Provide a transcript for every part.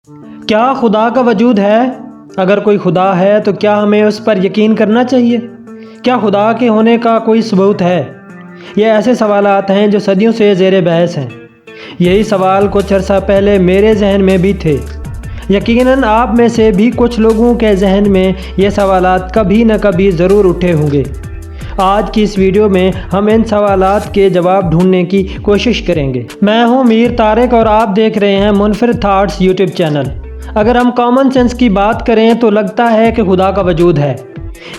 کیا خدا کا وجود ہے؟ اگر کوئی خدا ہے تو کیا ہمیں اس پر یقین کرنا چاہیے؟ کیا خدا کے ہونے کا کوئی ثبوت ہے؟ یہ ایسے سوالات ہیں جو صدیوں سے زیر بحث ہیں۔ یہی سوال کچھ عرصہ پہلے میرے ذہن میں بھی تھے۔ یقیناً آپ میں سے بھی کچھ لوگوں کے ذہن میں یہ سوالات کبھی نہ کبھی ضرور اٹھے ہوں گے۔ آج کی اس ویڈیو میں ہم ان سوالات کے جواب ڈھونڈنے کی کوشش کریں گے۔ میں ہوں میر طارق اور آپ دیکھ رہے ہیں منفرد تھاٹس یوٹیوب چینل۔ اگر ہم کامن سینس کی بات کریں تو لگتا ہے کہ خدا کا وجود ہے۔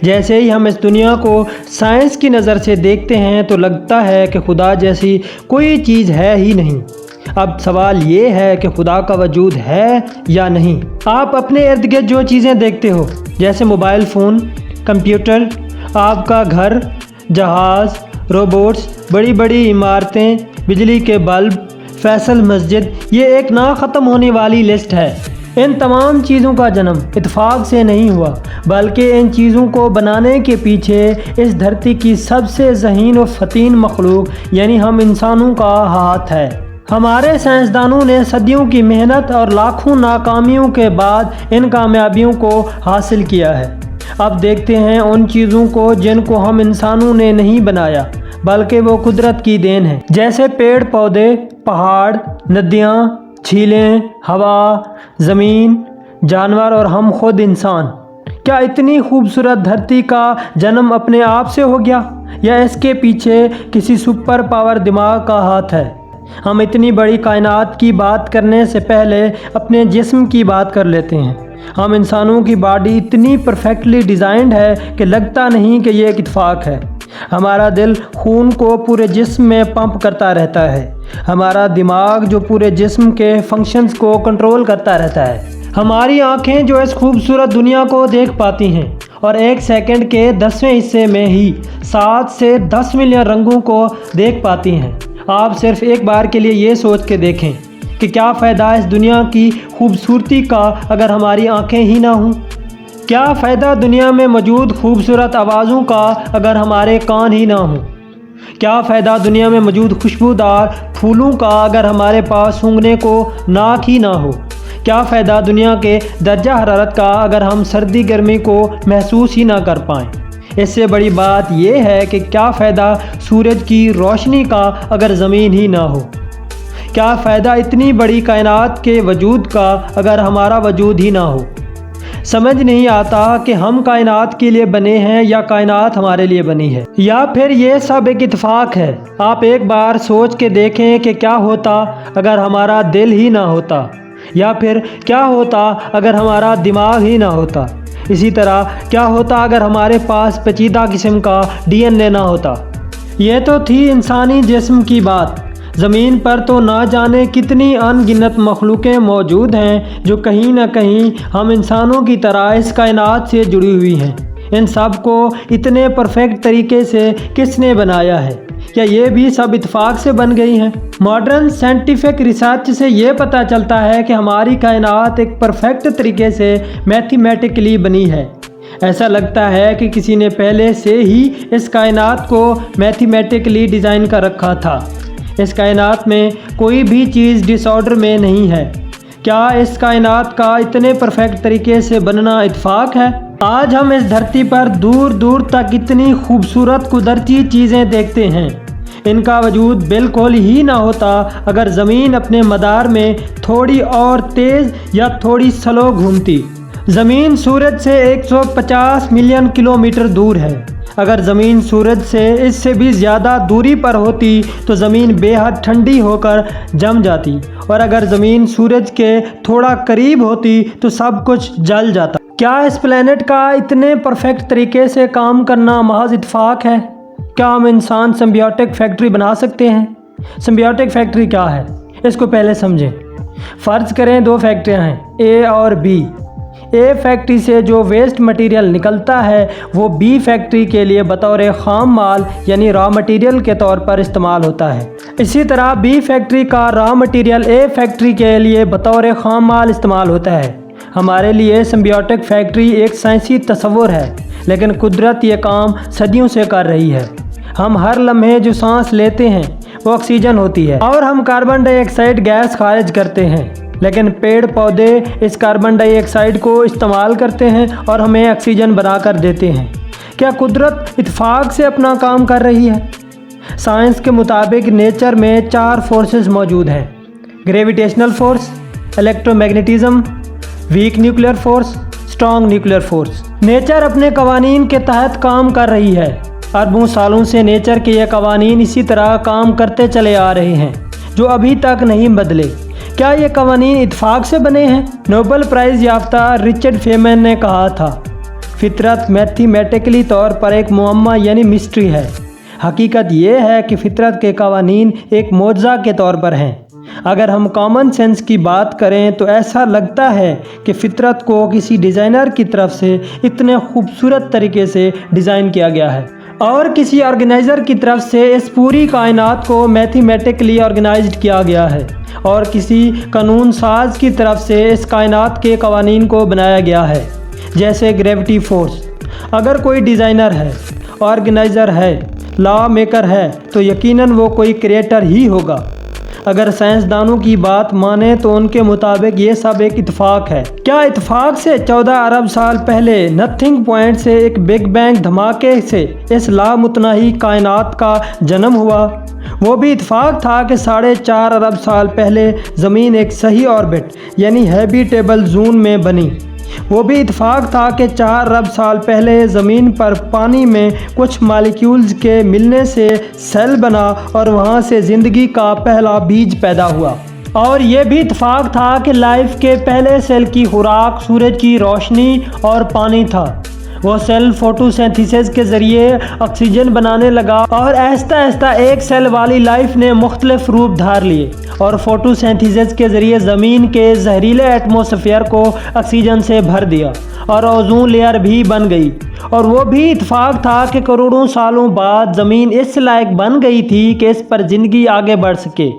جیسے ہی ہم اس دنیا کو سائنس کی نظر سے دیکھتے ہیں تو لگتا ہے کہ خدا جیسی کوئی چیز ہے ہی نہیں۔ اب سوال یہ ہے کہ خدا کا وجود ہے یا نہیں؟ آپ اپنے ارد گرد جو چیزیں دیکھتے ہو، جیسے موبائل فون، کمپیوٹر، آپ کا گھر، جہاز، روبوٹس، بڑی بڑی عمارتیں، بجلی کے بلب، فیصل مسجد، یہ ایک نہ ختم ہونے والی لسٹ ہے۔ ان تمام چیزوں کا جنم اتفاق سے نہیں ہوا، بلکہ ان چیزوں کو بنانے کے پیچھے اس دھرتی کی سب سے ذہین و فطین مخلوق یعنی ہم انسانوں کا ہاتھ ہے۔ ہمارے سائنسدانوں نے صدیوں کی محنت اور لاکھوں ناکامیوں کے بعد ان کامیابیوں کو حاصل کیا ہے۔ اب دیکھتے ہیں ان چیزوں کو جن کو ہم انسانوں نے نہیں بنایا بلکہ وہ قدرت کی دین ہے، جیسے پیڑ پودے، پہاڑ، ندیاں، جھیلیں، ہوا، زمین، جانور اور ہم خود انسان۔ کیا اتنی خوبصورت دھرتی کا جنم اپنے آپ سے ہو گیا یا اس کے پیچھے کسی سپر پاور دماغ کا ہاتھ ہے؟ ہم اتنی بڑی کائنات کی بات کرنے سے پہلے اپنے جسم کی بات کر لیتے ہیں۔ ہم انسانوں کی باڈی اتنی پرفیکٹلی ڈیزائنڈ ہے کہ لگتا نہیں کہ یہ ایک اتفاق ہے۔ ہمارا دل خون کو پورے جسم میں پمپ کرتا رہتا ہے۔ ہمارا دماغ جو پورے جسم کے فنکشنز کو کنٹرول کرتا رہتا ہے۔ ہماری آنکھیں جو اس خوبصورت دنیا کو دیکھ پاتی ہیں اور ایک سیکنڈ کے 10ویں حصے میں ہی 7 سے 10 ملین رنگوں کو دیکھ پاتی ہیں۔ آپ صرف ایک بار کے لیے یہ سوچ کے دیکھیں کہ کیا فائدہ اس دنیا کی خوبصورتی کا اگر ہماری آنکھیں ہی نہ ہوں؟ کیا فائدہ دنیا میں موجود خوبصورت آوازوں کا اگر ہمارے کان ہی نہ ہوں؟ کیا فائدہ دنیا میں موجود خوشبودار پھولوں کا اگر ہمارے پاس سونگھنے کو ناک ہی نہ ہو؟ کیا فائدہ دنیا کے درجہ حرارت کا اگر ہم سردی گرمی کو محسوس ہی نہ کر پائیں؟ اس سے بڑی بات یہ ہے کہ کیا فائدہ سورج کی روشنی کا اگر زمین ہی نہ ہو؟ کیا فائدہ اتنی بڑی کائنات کے وجود کا اگر ہمارا وجود ہی نہ ہو؟ سمجھ نہیں آتا کہ ہم کائنات کے لیے بنے ہیں یا کائنات ہمارے لیے بنی ہے، یا پھر یہ سب ایک اتفاق ہے۔ آپ ایک بار سوچ کے دیکھیں کہ کیا ہوتا اگر ہمارا دل ہی نہ ہوتا، یا پھر کیا ہوتا اگر ہمارا دماغ ہی نہ ہوتا۔ اسی طرح کیا ہوتا اگر ہمارے پاس پیچیدہ قسم کا DNA نہ ہوتا۔ یہ تو تھی انسانی جسم کی بات۔ زمین پر تو نہ جانے کتنی ان گنت مخلوقیں موجود ہیں جو کہیں نہ کہیں ہم انسانوں کی طرح اس کائنات سے جڑی ہوئی ہیں۔ ان سب کو اتنے پرفیکٹ طریقے سے کس نے بنایا ہے؟ کیا یہ بھی سب اتفاق سے بن گئی ہیں؟ ماڈرن سائنٹیفک ریسرچ سے یہ پتہ چلتا ہے کہ ہماری کائنات ایک پرفیکٹ طریقے سے میتھمیٹکلی بنی ہے۔ ایسا لگتا ہے کہ کسی نے پہلے سے ہی اس کائنات کو میتھمیٹکلی ڈیزائن کر رکھا تھا۔ اس کائنات میں کوئی بھی چیز ڈس آرڈر میں نہیں ہے۔ کیا اس کائنات کا اتنے پرفیکٹ طریقے سے بننا اتفاق ہے؟ آج ہم اس دھرتی پر دور دور تک اتنی خوبصورت قدرتی چیزیں دیکھتے ہیں۔ ان کا وجود بالکل ہی نہ ہوتا اگر زمین اپنے مدار میں تھوڑی اور تیز یا تھوڑی سلو گھومتی۔ زمین سورج سے 150 ملین کلومیٹر دور ہے۔ اگر زمین سورج سے اس سے بھی زیادہ دوری پر ہوتی تو زمین بے حد ٹھنڈی ہو کر جم جاتی، اور اگر زمین سورج کے تھوڑا قریب ہوتی تو سب کچھ جل جاتا۔ کیا اس پلینٹ کا اتنے پرفیکٹ طریقے سے کام کرنا محض اتفاق ہے؟ کیا ہم انسان سمبیوٹک فیکٹری بنا سکتے ہیں؟ سمبیوٹک فیکٹری کیا ہے؟ اس کو پہلے سمجھیں۔ فرض کریں 2 فیکٹریاں ہیں، اے اور بی۔ اے فیکٹری سے جو ویسٹ مٹیریل نکلتا ہے وہ بی فیکٹری کے لیے بطور خام مال یعنی را مٹیریل کے طور پر استعمال ہوتا ہے۔ اسی طرح بی فیکٹری کا را مٹیریل اے فیکٹری کے لیے بطور خام مال استعمال ہوتا ہے۔ ہمارے لیے سمبیوٹک فیکٹری ایک سائنسی تصور ہے، لیکن قدرت یہ کام صدیوں سے کر رہی ہے۔ ہم ہر لمحے جو سانس لیتے ہیں وہ آکسیجن ہوتی ہے اور ہم کاربن ڈائی آکسائڈ گیس خارج کرتے ہیں۔ لیکن پیڑ پودے اس کاربن ڈائی آکسائڈ کو استعمال کرتے ہیں اور ہمیں آکسیجن بنا کر دیتے ہیں۔ کیا قدرت اتفاق سے اپنا کام کر رہی ہے؟ سائنس کے مطابق نیچر میں 4 فورسز موجود ہیں: gravitational force, electromagnetism, weak nuclear force, strong nuclear force. Nature اپنے قوانین کے تحت کام کر رہی ہے۔ اربوں سالوں سے نیچر کے یہ قوانین اسی طرح کام کرتے چلے آ رہے ہیں جو ابھی تک نہیں بدلے۔ کیا یہ قوانین اتفاق سے بنے ہیں؟ نوبل پرائز یافتہ رچرڈ فیمن نے کہا تھا، فطرت میتھمیٹیکلی طور پر ایک معمہ یعنی مسٹری ہے۔ حقیقت یہ ہے کہ فطرت کے قوانین ایک معجزہ کے طور پر ہیں۔ اگر ہم کامن سینس کی بات کریں تو ایسا لگتا ہے کہ فطرت کو کسی ڈیزائنر کی طرف سے اتنے خوبصورت طریقے سے ڈیزائن کیا گیا ہے، اور کسی آرگنائزر کی طرف سے اس پوری کائنات کو میتھمیٹیکلی آرگنائزڈ کیا گیا ہے، اور کسی قانون ساز کی طرف سے اس کائنات کے قوانین کو بنایا گیا ہے، جیسے گریوٹی فورس۔ اگر کوئی ڈیزائنر ہے، آرگنائزر ہے، لا میکر ہے تو یقیناً وہ کوئی کریٹر ہی ہوگا۔ اگر سائنسدانوں کی بات مانیں تو ان کے مطابق یہ سب ایک اتفاق ہے۔ کیا اتفاق سے 14 ارب سال پہلے نتھنگ پوائنٹ سے ایک بگ بینگ دھماکے سے اس لامتناہی کائنات کا جنم ہوا؟ وہ بھی اتفاق تھا کہ 4.5 ارب سال پہلے زمین ایک صحیح آربٹ یعنی ہیبیٹیبل زون میں بنی۔ وہ بھی اتفاق تھا کہ 4 ارب سال پہلے زمین پر پانی میں کچھ مالیکیولز کے ملنے سے سیل بنا اور وہاں سے زندگی کا پہلا بیج پیدا ہوا۔ اور یہ بھی اتفاق تھا کہ لائف کے پہلے سیل کی خوراک سورج کی روشنی اور پانی تھا۔ وہ سیل فوٹو سینتھیسس کے ذریعے آکسیجن بنانے لگا، اور آہستہ آہستہ ایک سیل والی لائف نے مختلف روپ دھار لیے، اور فوٹو سینتھیسس کے ذریعے زمین کے زہریلے ایٹماسفیئر کو آکسیجن سے بھر دیا، اور اوزون لیئر بھی بن گئی۔ اور وہ بھی اتفاق تھا کہ کروڑوں سالوں بعد زمین اس لائق بن گئی تھی کہ اس پر زندگی آگے بڑھ سکے۔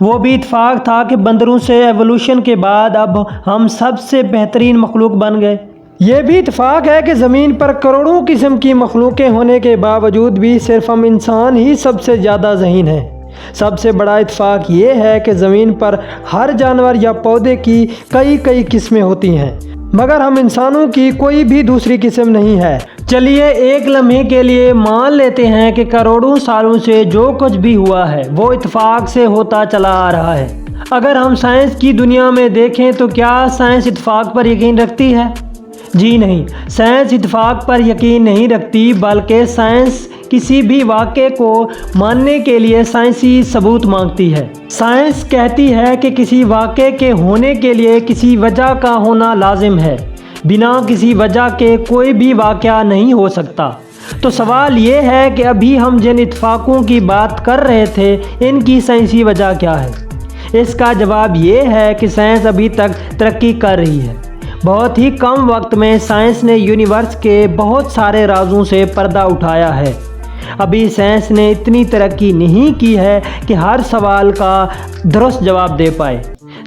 وہ بھی اتفاق تھا کہ بندروں سے ایوولوشن کے بعد اب ہم سب سے بہترین مخلوق بن گئے۔ یہ بھی اتفاق ہے کہ زمین پر کروڑوں قسم کی مخلوقیں ہونے کے باوجود بھی صرف ہم انسان ہی سب سے زیادہ ذہین ہیں۔ سب سے بڑا اتفاق یہ ہے کہ زمین پر ہر جانور یا پودے کی کئی قسمیں ہوتی ہیں، مگر ہم انسانوں کی کوئی بھی دوسری قسم نہیں ہے۔ چلیے ایک لمحے کے لیے مان لیتے ہیں کہ کروڑوں سالوں سے جو کچھ بھی ہوا ہے وہ اتفاق سے ہوتا چلا آ رہا ہے۔ اگر ہم سائنس کی دنیا میں دیکھیں تو کیا سائنس اتفاق پر یقین رکھتی ہے؟ جی نہیں، سائنس اتفاق پر یقین نہیں رکھتی، بلکہ سائنس کسی بھی واقعے کو ماننے کے لیے سائنسی ثبوت مانگتی ہے۔ سائنس کہتی ہے کہ کسی واقعے کے ہونے کے لیے کسی وجہ کا ہونا لازم ہے، بنا کسی وجہ کے کوئی بھی واقعہ نہیں ہو سکتا۔ تو سوال یہ ہے کہ ابھی ہم جن اتفاقوں کی بات کر رہے تھے ان کی سائنسی وجہ کیا ہے؟ اس کا جواب یہ ہے کہ سائنس ابھی تک ترقی کر رہی ہے۔ بہت ہی کم وقت میں سائنس نے یونیورس کے بہت سارے رازوں سے پردہ اٹھایا ہے۔ ابھی سائنس نے اتنی ترقی نہیں کی ہے کہ ہر سوال کا درست جواب دے پائے۔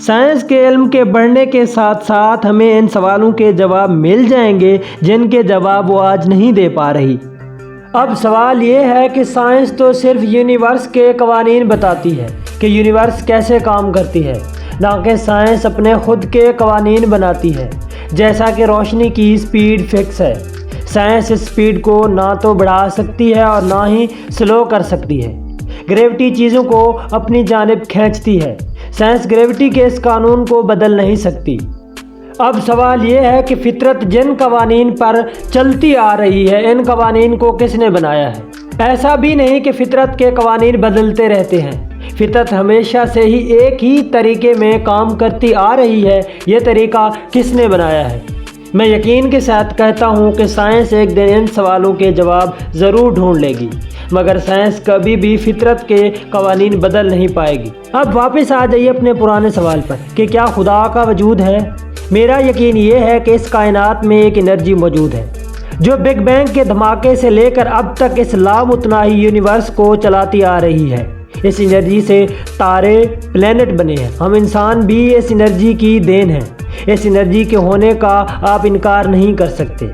سائنس کے علم کے بڑھنے کے ساتھ ساتھ ہمیں ان سوالوں کے جواب مل جائیں گے جن کے جواب وہ آج نہیں دے پا رہی۔ اب سوال یہ ہے کہ سائنس تو صرف یونیورس کے قوانین بتاتی ہے کہ یونیورس کیسے کام کرتی ہے، نہ کہ سائنس اپنے خود کے قوانین بناتی ہے۔ جیسا کہ روشنی کی سپیڈ فکس ہے، سائنس اس سپیڈ کو نہ تو بڑھا سکتی ہے اور نہ ہی سلو کر سکتی ہے۔ گریوٹی چیزوں کو اپنی جانب کھینچتی ہے، سائنس گریوٹی کے اس قانون کو بدل نہیں سکتی۔ اب سوال یہ ہے کہ فطرت جن قوانین پر چلتی آ رہی ہے ان قوانین کو کس نے بنایا ہے؟ ایسا بھی نہیں کہ فطرت کے قوانین بدلتے رہتے ہیں، فطرت ہمیشہ سے ہی ایک ہی طریقے میں کام کرتی آ رہی ہے۔ یہ طریقہ کس نے بنایا ہے؟ میں یقین کے ساتھ کہتا ہوں کہ سائنس ایک دن ان سوالوں کے جواب ضرور ڈھونڈ لے گی، مگر سائنس کبھی بھی فطرت کے قوانین بدل نہیں پائے گی۔ اب واپس آ جائیے اپنے پرانے سوال پر کہ کیا خدا کا وجود ہے؟ میرا یقین یہ ہے کہ اس کائنات میں ایک انرجی موجود ہے جو بگ بینگ کے دھماکے سے لے کر اب تک اس لامتناہی یونیورس کو چلاتی آ رہی ہے۔ اس انرجی سے تارے، پلینٹ بنے ہیں، ہم انسان بھی اس انرجی کی دین ہیں۔ اس انرجی کے ہونے کا آپ انکار نہیں کر سکتے۔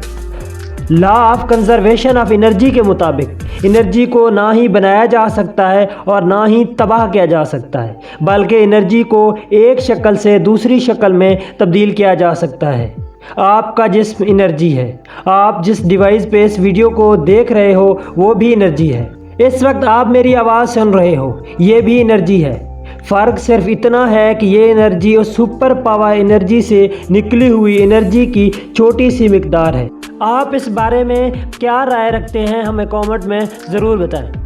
Law of conservation of energy کے مطابق انرجی کو نہ ہی بنایا جا سکتا ہے اور نہ ہی تباہ کیا جا سکتا ہے، بلکہ انرجی کو ایک شکل سے دوسری شکل میں تبدیل کیا جا سکتا ہے۔ آپ کا جسم انرجی ہے، آپ جس ڈیوائس پہ اس ویڈیو کو دیکھ رہے ہو وہ بھی انرجی ہے، اس وقت آپ میری آواز سن رہے ہو یہ بھی انرجی ہے۔ فرق صرف اتنا ہے کہ یہ انرجی اس سپر پاور انرجی سے نکلی ہوئی انرجی کی چھوٹی سی مقدار ہے۔ آپ اس بارے میں کیا رائے رکھتے ہیں ہمیں کامنٹ میں ضرور بتائیں۔